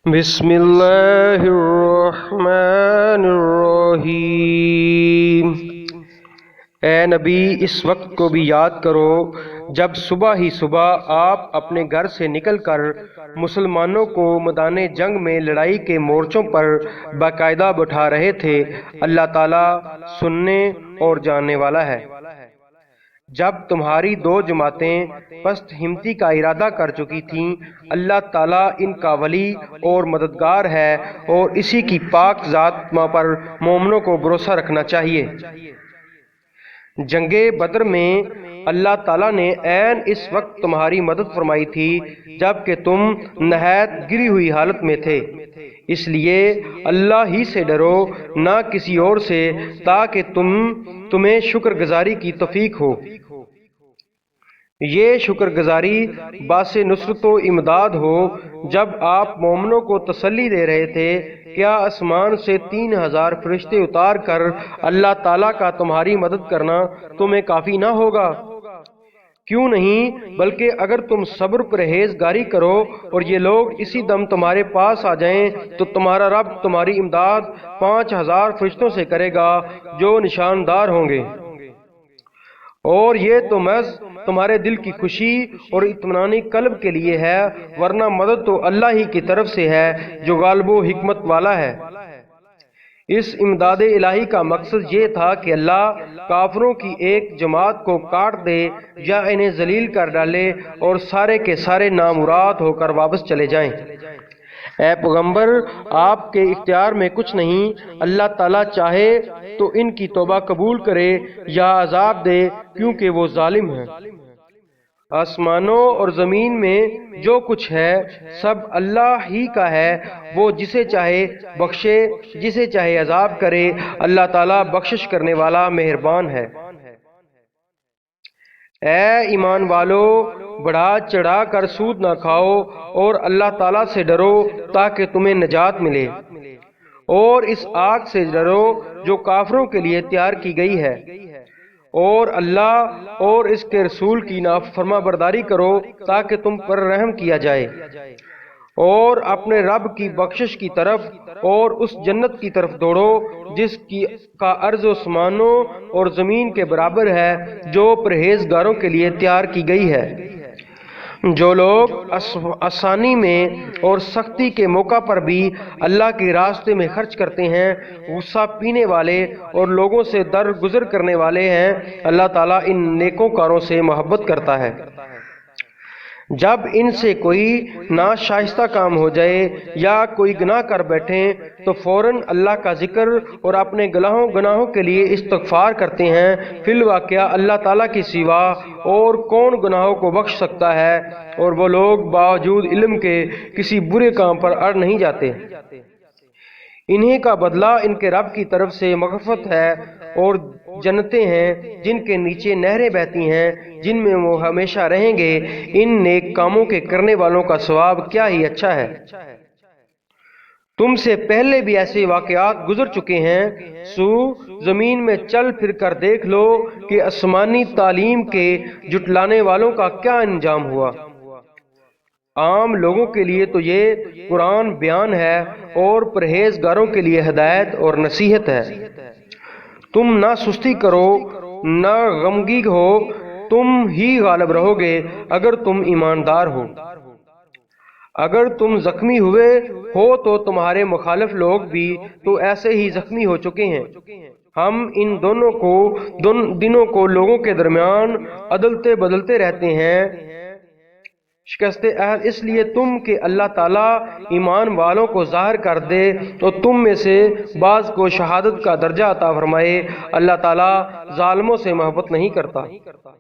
بسم اللہ الرحمن الرحیم۔ اے نبی، اس وقت کو بھی یاد کرو جب صبح ہی صبح آپ اپنے گھر سے نکل کر مسلمانوں کو میدان جنگ میں لڑائی کے مورچوں پر باقاعدہ بٹھا رہے تھے۔ اللہ تعالیٰ سننے اور جاننے والا ہے۔ جب تمہاری دو جماعتیں پست ہمتی کا ارادہ کر چکی تھیں، اللہ تعالیٰ ان کا ولی اور مددگار ہے، اور اسی کی پاک ذات پر مومنوں کو بھروسہ رکھنا چاہیے۔ جنگ بدر میں اللہ تعالیٰ نے عین اس وقت تمہاری مدد فرمائی تھی جب کہ تم نہایت گری ہوئی حالت میں تھے۔ اس لیے اللہ ہی سے ڈرو، نہ کسی اور سے، تاکہ تمہیں شکر گزاری کی توفیق ہو۔ یہ شکر گزاری باعث نصرت و امداد ہو۔ جب آپ مومنوں کو تسلی دے رہے تھے، کیا آسمان سے 3000 فرشتے اتار کر اللہ تعالیٰ کا تمہاری مدد کرنا تمہیں کافی نہ ہوگا؟ کیوں نہیں، بلکہ اگر تم صبر پرہیزگاری کرو اور یہ لوگ اسی دم تمہارے پاس آ جائیں تو تمہارا رب تمہاری امداد 5000 فرشتوں سے کرے گا جو نشاندار ہوں گے، اور یہ تو محض تمہارے دل کی خوشی اور اطمینان قلب کے لیے ہے، ورنہ مدد تو اللہ ہی کی طرف سے ہے جو غالب و حکمت والا ہے۔ اس امداد الہی کا مقصد یہ تھا کہ اللہ کافروں کی ایک جماعت کو کاٹ دے یا انہیں ذلیل کر ڈالے اور سارے کے سارے نامراد ہو کر واپس چلے جائیں۔ اے پیغمبر، آپ کے اختیار میں کچھ نہیں۔ اللہ تعالیٰ چاہے تو ان کی توبہ قبول کرے یا عذاب دے، کیونکہ وہ ظالم ہے۔ آسمانوں اور زمین میں جو کچھ ہے سب اللہ ہی کا ہے، وہ جسے چاہے بخشے، جسے چاہے عذاب کرے۔ اللہ تعالیٰ بخشش کرنے والا مہربان ہے۔ اے ایمان والو، بڑھا چڑھا کر سود نہ کھاؤ اور اللہ تعالیٰ سے ڈرو تاکہ تمہیں نجات ملے، اور اس آگ سے ڈرو جو کافروں کے لیے تیار کی گئی ہے، اور اللہ اور اس کے رسول کی فرما برداری کرو تاکہ تم پر رحم کیا جائے، اور اپنے رب کی بخشش کی طرف اور اس جنت کی طرف دوڑو جس کا عرض آسمانوں اور زمین کے برابر ہے، جو پرہیزگاروں کے لیے تیار کی گئی ہے۔ جو لوگ آسانی میں اور سختی کے موقع پر بھی اللہ کے راستے میں خرچ کرتے ہیں، غصہ پینے والے اور لوگوں سے درگزر کرنے والے ہیں، اللہ تعالیٰ ان نیکوکاروں سے محبت کرتا ہے۔ جب ان سے کوئی ناشائستہ کام ہو جائے یا کوئی گناہ کر بیٹھیں تو فوراً اللہ کا ذکر اور اپنے گناہوں کے لیے استغفار کرتے ہیں۔ فی الواقعہ اللہ تعالیٰ کی سوا اور کون گناہوں کو بخش سکتا ہے، اور وہ لوگ باوجود علم کے کسی برے کام پر اڑ نہیں جاتے۔ انہی کا بدلہ ان کے رب کی طرف سے مغفرت ہے اور جنتیں ہیں جن کے نیچے نہریں بہتی ہیں، جن میں وہ ہمیشہ رہیں گے۔ ان نیک کاموں کے کرنے والوں کا ثواب کیا ہی اچھا ہے۔ تم سے پہلے بھی ایسے واقعات گزر چکے ہیں، سو زمین میں چل پھر کر دیکھ لو کہ آسمانی تعلیم کے جھٹلانے والوں کا کیا انجام ہوا۔ عام لوگوں کے لیے تو یہ قرآن بیان ہے اور پرہیزگاروں کے لیے ہدایت اور نصیحت ہے۔ تم نہ سستی کرو نہ غمگین ہو، تم ہی غالب رہو گے اگر تم ایماندار ہو۔ اگر تم زخمی ہوئے ہو تو تمہارے مخالف لوگ بھی تو ایسے ہی زخمی ہو چکے ہیں۔ ہم ان دنوں کو لوگوں کے درمیان عدلتے بدلتے رہتے ہیں۔ شکست عہد اس لیے تم کہ اللہ تعالیٰ ایمان والوں کو ظاہر کر دے تو تم میں سے بعض کو شہادت کا درجہ عطا فرمائے۔ اللہ تعالیٰ ظالموں سے محبت نہیں کرتا۔